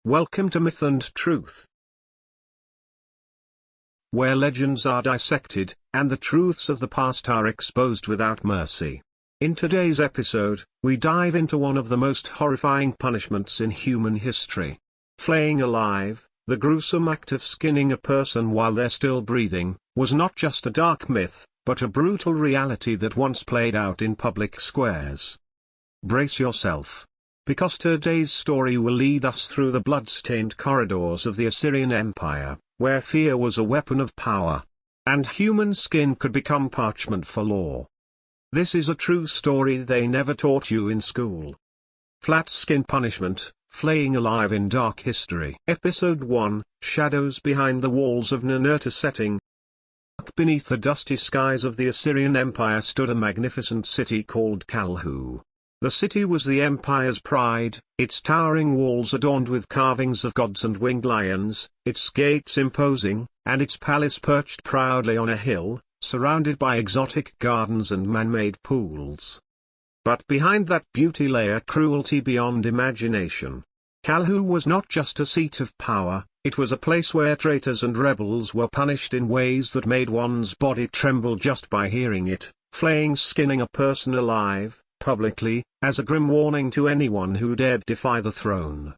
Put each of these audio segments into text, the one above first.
Welcome to Myth and Truth, where legends are dissected, and the truths of the past are exposed without mercy. In today's episode, we dive into one of the most horrifying punishments in human history. Flaying alive, the gruesome act of skinning a person while they're still breathing, was not just a dark myth, but a brutal reality that once played out in public squares. Brace yourself, because today's story will lead us through the blood-stained corridors of the Assyrian Empire, where fear was a weapon of power, and human skin could become parchment for law. This is a true story they never taught you in school. Flat skin punishment, flaying alive in dark history. Episode 1, Shadows Behind the Walls of NINURTA. Setting. Beneath the dusty skies of the Assyrian Empire stood a magnificent city called Calhu. The city was the empire's pride, its towering walls adorned with carvings of gods and winged lions, its gates imposing, and its palace perched proudly on a hill, surrounded by exotic gardens and man-made pools. But behind that beauty lay a cruelty beyond imagination. Calhu was not just a seat of power, it was a place where traitors and rebels were punished in ways that made one's body tremble just by hearing it, skinning a person alive, publicly, as a grim warning to anyone who dared defy the throne.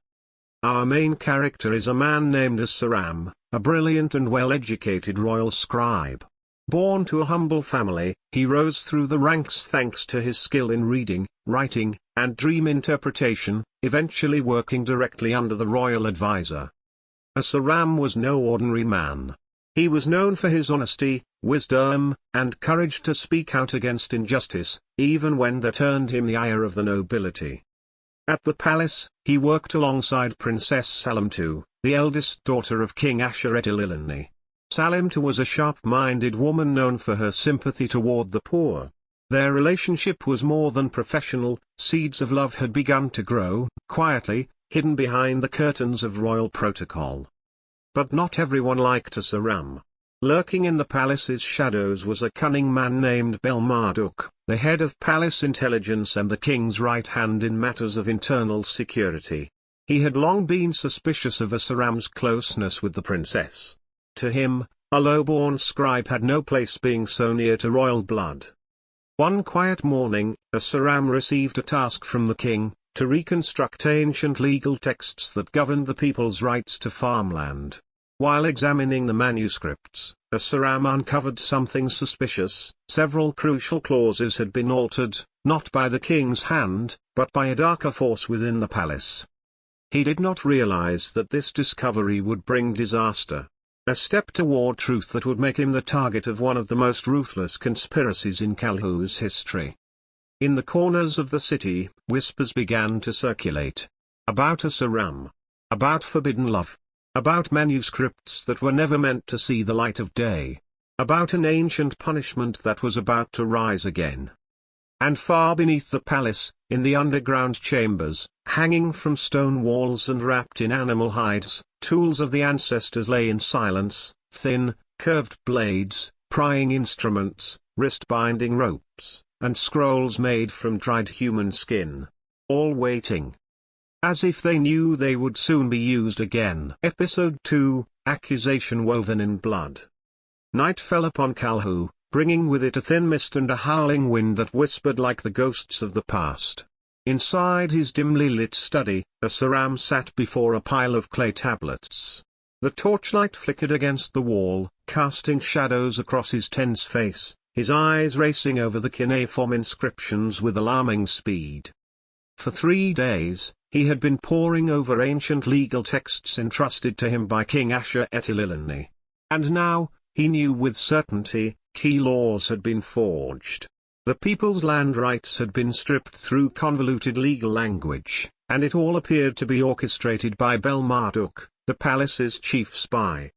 Our main character is a man named Ašur-ram, a brilliant and well-educated royal scribe. Born to a humble family, he rose through the ranks thanks to his skill in reading, writing, and dream interpretation, eventually working directly under the royal advisor. Ašur-ram was no ordinary man. He was known for his honesty, wisdom, and courage to speak out against injustice, even when that earned him the ire of the nobility. At the palace, he worked alongside Princess Shalimtu, the eldest daughter of King Ašur-ram. Shalimtu was a sharp-minded woman known for her sympathy toward the poor. Their relationship was more than professional, seeds of love had begun to grow, quietly, hidden behind the curtains of royal protocol. But not everyone liked Ašur-ram. Lurking in the palace's shadows was a cunning man named Nimrud, the head of palace intelligence and the king's right hand in matters of internal security. He had long been suspicious of Ašur-ram's closeness with the princess. To him, a low-born scribe had no place being so near to royal blood. One quiet morning, Ašur-ram received a task from the king, to reconstruct ancient legal texts that governed the people's rights to farmland. While examining the manuscripts, Ašur-ram uncovered something suspicious. Several crucial clauses had been altered, not by the king's hand, but by a darker force within the palace. He did not realize that this discovery would bring disaster. A step toward truth that would make him the target of one of the most ruthless conspiracies in Calhu's history. In the corners of the city, whispers began to circulate. About Ašur-ram. About forbidden love. About manuscripts that were never meant to see the light of day. About an ancient punishment that was about to rise again. And far beneath the palace, in the underground chambers, hanging from stone walls and wrapped in animal hides, tools of the ancestors lay in silence, thin, curved blades, prying instruments, wrist-binding ropes, and scrolls made from dried human skin. All waiting. As if they knew they would soon be used again. Episode 2, Accusation Woven in Blood. Night fell upon Calhu, bringing with it a thin mist and a howling wind that whispered like the ghosts of the past. Inside his dimly lit study, Ašur-ram sat before a pile of clay tablets. The torchlight flickered against the wall, casting shadows across his tense face, his eyes racing over the cuneiform inscriptions with alarming speed. For 3 days, he had been poring over ancient legal texts entrusted to him by King Ašur-ram. And now, he knew with certainty, key laws had been forged. The people's land rights had been stripped through convoluted legal language, and it all appeared to be orchestrated by Nimrud, the palace's chief spy.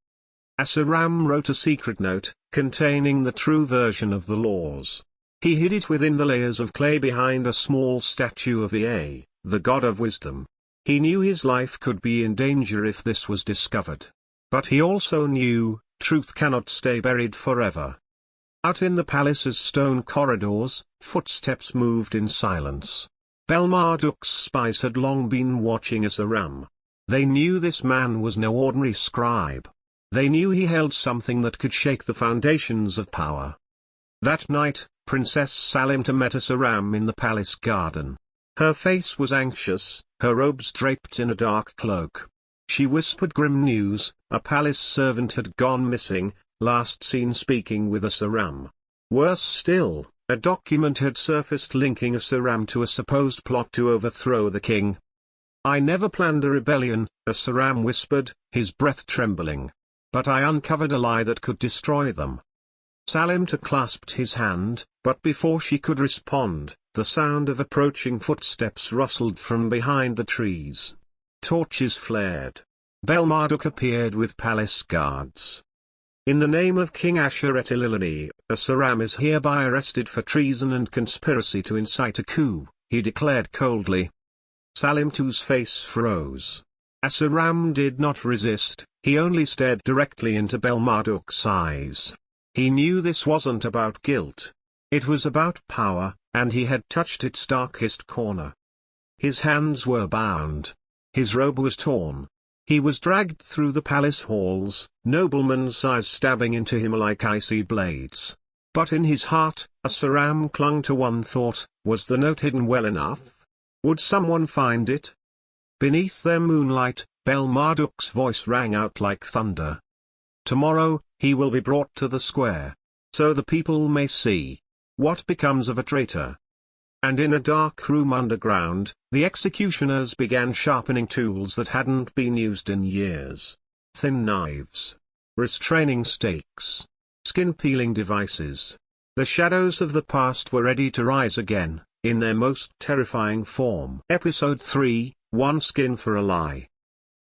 Ašur-ram wrote a secret note, containing the true version of the laws. He hid it within the layers of clay behind a small statue of Ea, the god of wisdom. He knew his life could be in danger if this was discovered. But he also knew, truth cannot stay buried forever. Out in the palace's stone corridors, footsteps moved in silence. Nimrud's spies had long been watching Ašur-ram. They knew this man was no ordinary scribe. They knew he held something that could shake the foundations of power. That night, Princess Shalimtu met Ašur-ram in the palace garden. Her face was anxious, her robes draped in a dark cloak. She whispered grim news: a palace servant had gone missing, last seen speaking with Ašur-ram. Worse still, a document had surfaced linking Ašur-ram to a supposed plot to overthrow the king. "I never planned a rebellion," Ašur-ram whispered, his breath trembling. "But I uncovered a lie that could destroy them." Shalimtu clasped his hand, but before she could respond, the sound of approaching footsteps rustled from behind the trees. Torches flared. Bel-Marduk appeared with palace guards. "In the name of King Ashur-ram, Ašur-ram is hereby arrested for treason and conspiracy to incite a coup," he declared coldly. Shalimtu's face froze. Ašur-ram did not resist, he only stared directly into Bel-Marduk's eyes. He knew this wasn't about guilt. It was about power, and he had touched its darkest corner. His hands were bound. His robe was torn. He was dragged through the palace halls, noblemen's eyes stabbing into him like icy blades. But in his heart, Ašur-ram clung to one thought: was the note hidden well enough? Would someone find it? Beneath their moonlight, Bel-Marduk's voice rang out like thunder. "Tomorrow, he will be brought to the square, so the people may see what becomes of a traitor." And in a dark room underground, the executioners began sharpening tools that hadn't been used in years. Thin knives, restraining stakes, skin-peeling devices. The shadows of the past were ready to rise again, in their most terrifying form. Episode 3, One Skin for a Lie.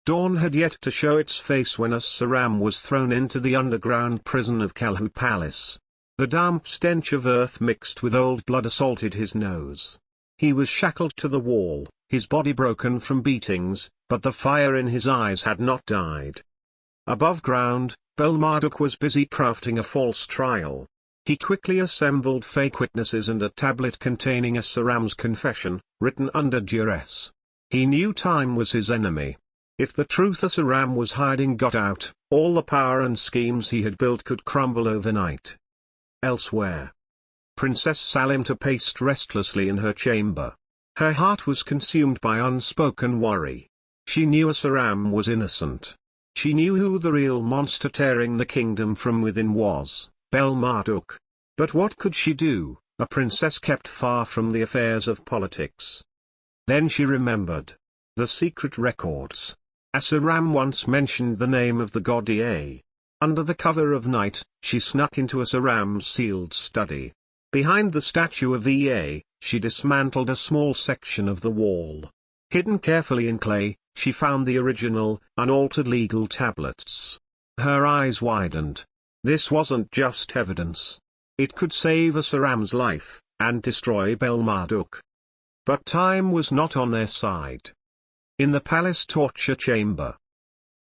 Dawn had yet to show its face when Ašur-ram was thrown into the underground prison of Kalhu Palace. The damp stench of earth mixed with old blood assaulted his nose. He was shackled to the wall, his body broken from beatings, but the fire in his eyes had not died. Above ground, Bel-Marduk was busy crafting a false trial. He quickly assembled fake witnesses and a tablet containing Ašur-ram's confession, written under duress. He knew time was his enemy. If the truth Ašur-ram was hiding got out, all the power and schemes he had built could crumble overnight. Elsewhere, Princess Shalimtu paced restlessly in her chamber. Her heart was consumed by unspoken worry. She knew Ašur-ram was innocent. She knew who the real monster tearing the kingdom from within was: Bel-Marduk. But what could she do, a princess kept far from the affairs of politics? Then she remembered the secret records. Ašur-ram once mentioned the name of the god Ea. Under the cover of night, she snuck into Ašur-ram's sealed study. Behind the statue of Ea, she dismantled a small section of the wall. Hidden carefully in clay, she found the original, unaltered legal tablets. Her eyes widened. This wasn't just evidence. It could save Ašur-ram's life, and destroy Bel-Marduk. But time was not on their side. In the palace torture chamber,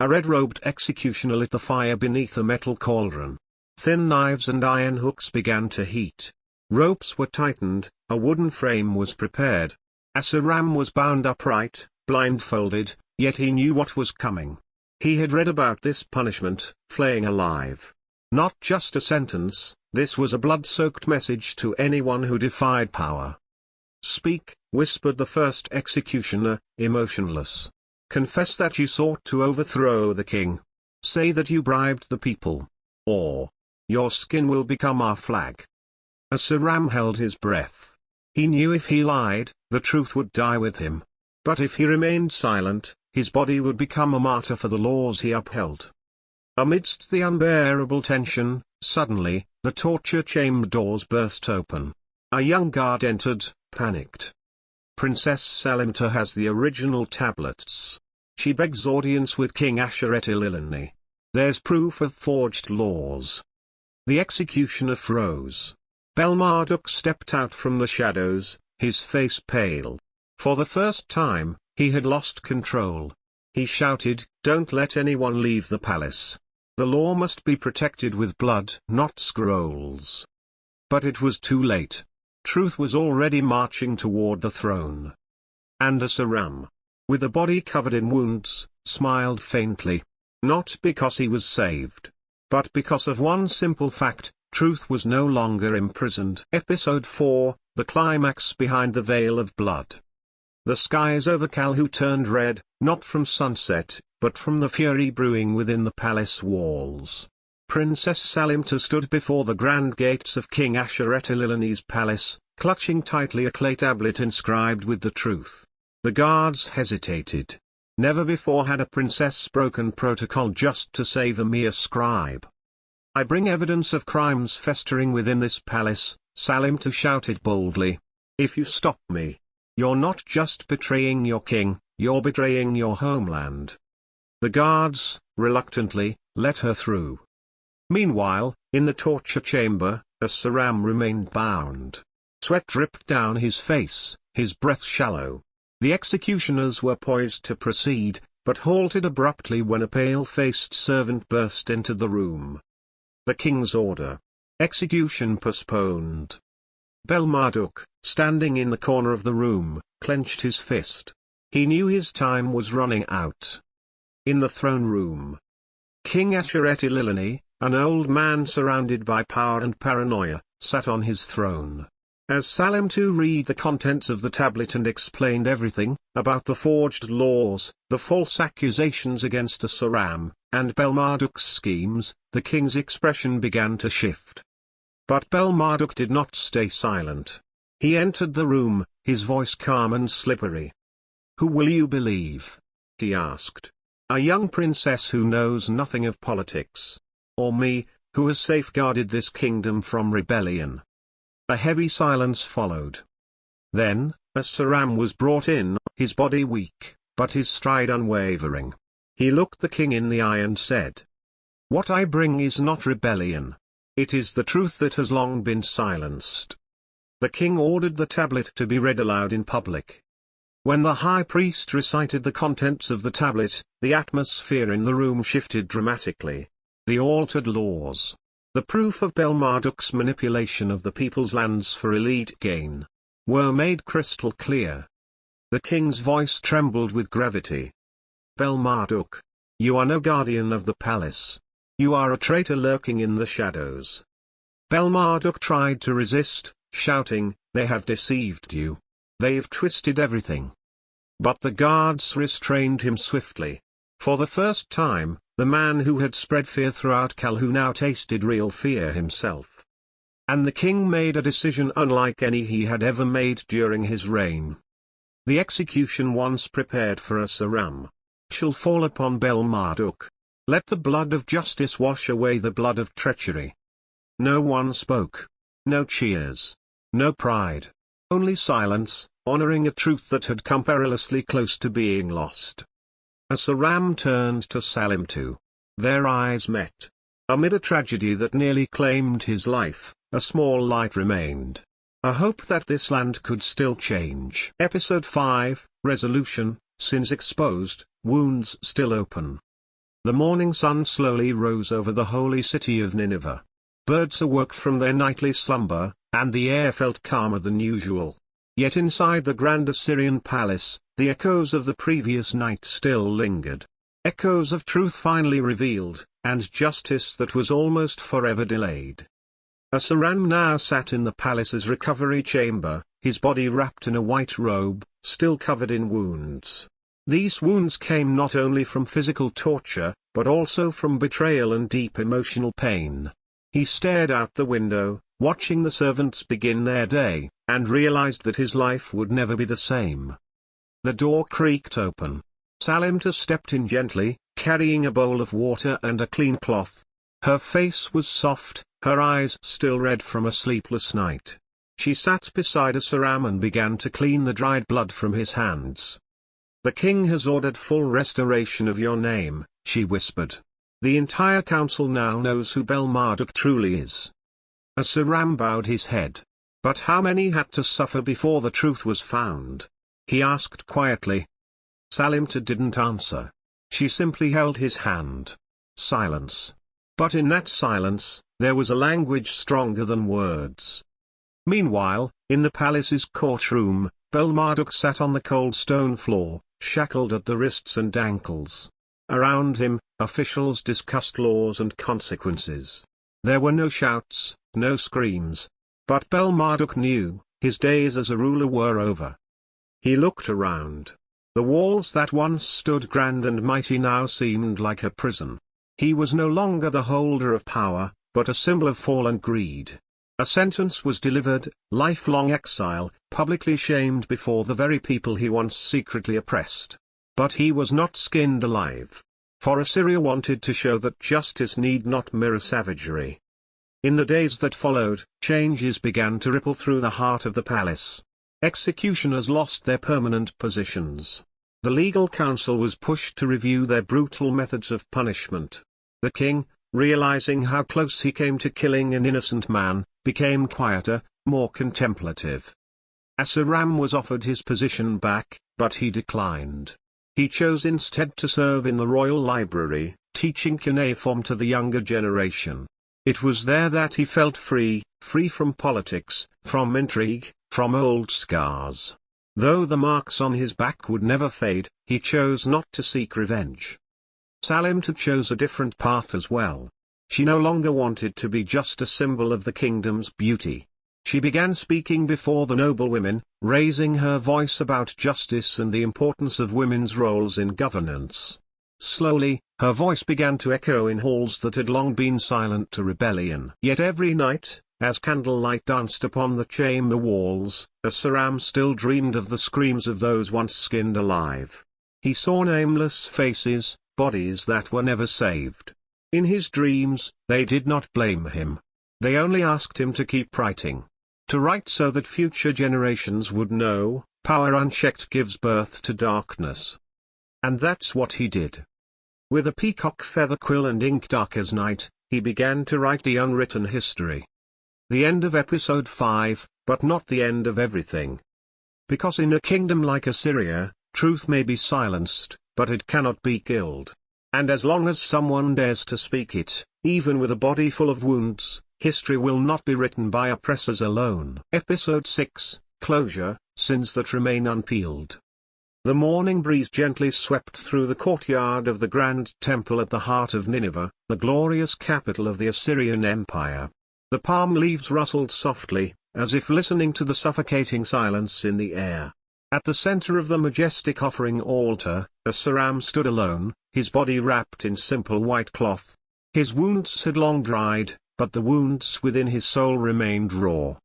a red-robed executioner lit the fire beneath a metal cauldron. Thin knives and iron hooks began to heat. Ropes were tightened, a wooden frame was prepared. Ašur-ram was bound upright, blindfolded, yet he knew what was coming. He had read about this punishment, flaying alive. Not just a sentence, this was a blood-soaked message to anyone who defied power. "Speak," whispered the first executioner, emotionless. "Confess that you sought to overthrow the king. Say that you bribed the people. Or your skin will become our flag." Ašur-ram held his breath. He knew if he lied, the truth would die with him. But if he remained silent, his body would become a martyr for the laws he upheld. Amidst the unbearable tension, suddenly, the torture chamber doors burst open. A young guard entered, panicked. "Princess Shalimtu has the original tablets. She begs audience with King Ashur-ram. There's proof of forged laws." The executioner froze. Bel-Marduk stepped out from the shadows, his face pale. For the first time, he had lost control. He shouted, "Don't let anyone leave the palace. The law must be protected with blood, not scrolls." But it was too late. Truth was already marching toward the throne. And Ašur-ram, with a body covered in wounds, smiled faintly. Not because he was saved, but because of one simple fact: truth was no longer imprisoned. Episode 4, The Climax Behind the Veil of Blood. The skies over Calhu turned red, not from sunset, but from the fury brewing within the palace walls. Princess Shalimtu stood before the grand gates of King Ašur-ram palace, clutching tightly a clay tablet inscribed with the truth. The guards hesitated. Never before had a princess broken protocol just to save a mere scribe. "I bring evidence of crimes festering within this palace," Shalimtu shouted boldly. "If you stop me, you're not just betraying your king, you're betraying your homeland." The guards, reluctantly, let her through. Meanwhile, in the torture chamber, Ašur-ram remained bound. Sweat dripped down his face, his breath shallow. The executioners were poised to proceed, but halted abruptly when a pale-faced servant burst into the room. The king's order. Execution postponed. Bel-Marduk, standing in the corner of the room, clenched his fist. He knew his time was running out. In the throne room, King Ašur-ram, an old man surrounded by power and paranoia, sat on his throne. As Shalimtu read the contents of the tablet and explained everything, about the forged laws, the false accusations against Ašur-ram, and Bel-Marduk's schemes, the king's expression began to shift. But Bel-Marduk did not stay silent. He entered the room, his voice calm and slippery. "Who will you believe?" he asked. "A young princess who knows nothing of politics? Or me, who has safeguarded this kingdom from rebellion?" A heavy silence followed. Then, Ašur-ram was brought in, his body weak, but his stride unwavering. He looked the king in the eye and said, "What I bring is not rebellion. It is the truth that has long been silenced." The king ordered the tablet to be read aloud in public. When the high priest recited the contents of the tablet, the atmosphere in the room shifted dramatically. The altered laws, the proof of Bel-Marduk's manipulation of the people's lands for elite gain, were made crystal clear. The king's voice trembled with gravity. "Bel-Marduk, you are no guardian of the palace. You are a traitor lurking in the shadows." Bel-Marduk tried to resist, shouting, "They have deceived you. They've twisted everything." But the guards restrained him swiftly. For the first time, the man who had spread fear throughout Calhu now tasted real fear himself. And the king made a decision unlike any he had ever made during his reign. The execution once prepared for Ašur-ram shall fall upon Bel-Marduk. Let the blood of justice wash away the blood of treachery. No one spoke. No cheers. No pride. Only silence, honoring a truth that had come perilously close to being lost. Ašur-ram turned to Shalimtu. Their eyes met. Amid a tragedy that nearly claimed his life, a small light remained. A hope that this land could still change. Episode 5, Resolution, Sins Exposed, Wounds Still Open. The morning sun slowly rose over the holy city of Nineveh. Birds awoke from their nightly slumber, and the air felt calmer than usual. Yet inside the grand Assyrian palace, the echoes of the previous night still lingered. Echoes of truth finally revealed, and justice that was almost forever delayed. Ašur-ram now sat in the palace's recovery chamber, his body wrapped in a white robe, still covered in wounds. These wounds came not only from physical torture, but also from betrayal and deep emotional pain. He stared out the window, watching the servants begin their day, and realized that his life would never be the same. The door creaked open. Shalimtu stepped in gently, carrying a bowl of water and a clean cloth. Her face was soft, her eyes still red from a sleepless night. She sat beside Ašur-ram and began to clean the dried blood from his hands. "The king has ordered full restoration of your name," she whispered. "The entire council now knows who Bel-Marduk truly is." Ašur-ram bowed his head. "But how many had to suffer before the truth was found?" he asked quietly. Shalimtu didn't answer. She simply held his hand. Silence. But in that silence, there was a language stronger than words. Meanwhile, in the palace's courtroom, Bel-Marduk sat on the cold stone floor, shackled at the wrists and ankles. Around him, officials discussed laws and consequences. There were no shouts, no screams. But Bel-Marduk knew, his days as a ruler were over. He looked around. The walls that once stood grand and mighty now seemed like a prison. He was no longer the holder of power, but a symbol of fall and greed. A sentence was delivered, lifelong exile, publicly shamed before the very people he once secretly oppressed. But he was not skinned alive. For Assyria wanted to show that justice need not mirror savagery. In the days that followed, changes began to ripple through the heart of the palace. Executioners lost their permanent positions. The legal council was pushed to review their brutal methods of punishment. The king, realizing how close he came to killing an innocent man, became quieter, more contemplative. Ašur-ram was offered his position back, but he declined. He chose instead to serve in the royal library, teaching cuneiform to the younger generation. It was there that he felt free from politics, from intrigue, from old scars. Though the marks on his back would never fade, he chose not to seek revenge. Shalimtu chose a different path as well. She no longer wanted to be just a symbol of the kingdom's beauty. She began speaking before the noble women, raising her voice about justice and the importance of women's roles in governance. Slowly, her voice began to echo in halls that had long been silent to rebellion. Yet every night, as candlelight danced upon the chamber walls, Ašur-ram still dreamed of the screams of those once skinned alive. He saw nameless faces, bodies that were never saved. In his dreams, they did not blame him. They only asked him to keep writing. To write so that future generations would know, power unchecked gives birth to darkness. And that's what he did. With a peacock feather quill and ink dark as night, he began to write the unwritten history. The end of episode 5, but not the end of everything. Because in a kingdom like Assyria, truth may be silenced, but it cannot be killed. And as long as someone dares to speak it, even with a body full of wounds, history will not be written by oppressors alone. Episode 6, Closure, Sins that Remain Unpeeled. The morning breeze gently swept through the courtyard of the grand temple at the heart of Nineveh, the glorious capital of the Assyrian Empire. The palm leaves rustled softly, as if listening to the suffocating silence in the air. At the center of the majestic offering altar, Ašur-ram stood alone, his body wrapped in simple white cloth. His wounds had long dried, but the wounds within his soul remained raw.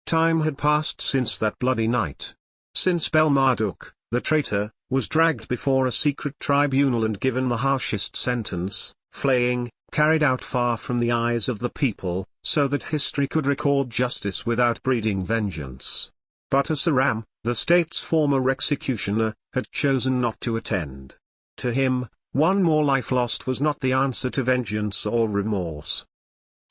Time had passed since that bloody night. Since Bel-Marduk, the traitor, was dragged before a secret tribunal and given the harshest sentence, flaying, carried out far from the eyes of the people, so that history could record justice without breeding vengeance. But Ašur-ram, the state's former executioner, had chosen not to attend. To him, one more life lost was not the answer to vengeance or remorse.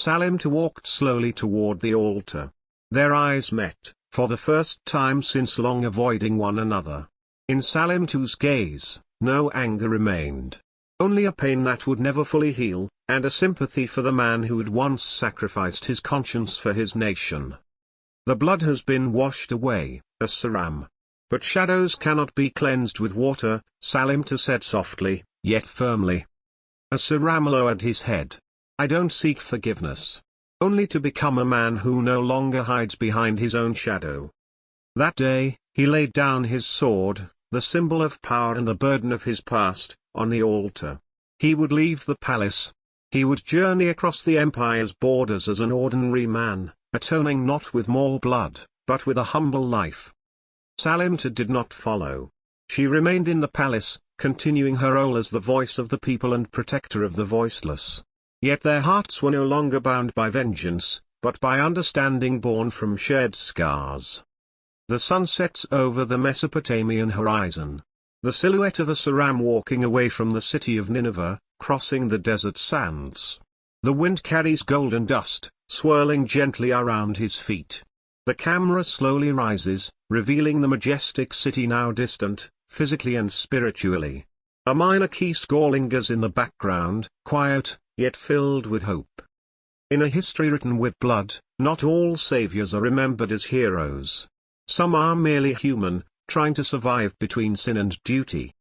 Shalimtu walked slowly toward the altar. Their eyes met, for the first time since long avoiding one another. In Shalimtu's gaze, no anger remained. Only a pain that would never fully heal, and a sympathy for the man who had once sacrificed his conscience for his nation. The blood has been washed away, Ašur-ram. But shadows cannot be cleansed with water, Shalimtu said softly, yet firmly. Ašur-ram lowered his head. I don't seek forgiveness. Only to become a man who no longer hides behind his own shadow. That day, he laid down his sword, the symbol of power and the burden of his past, on the altar. He would leave the palace. He would journey across the empire's borders as an ordinary man, atoning not with more blood, but with a humble life. Shalimtu did not follow. She remained in the palace, continuing her role as the voice of the people and protector of the voiceless. Yet their hearts were no longer bound by vengeance, but by understanding born from shared scars. The sun sets over the Mesopotamian horizon. The silhouette of Ašur-ram walking away from the city of Nineveh, crossing the desert sands. The wind carries golden dust, swirling gently around his feet. The camera slowly rises, revealing the majestic city now distant, physically and spiritually. A minor key score lingers in the background, quiet, yet filled with hope. In a history written with blood, not all saviors are remembered as heroes. Some are merely human, trying to survive between sin and duty.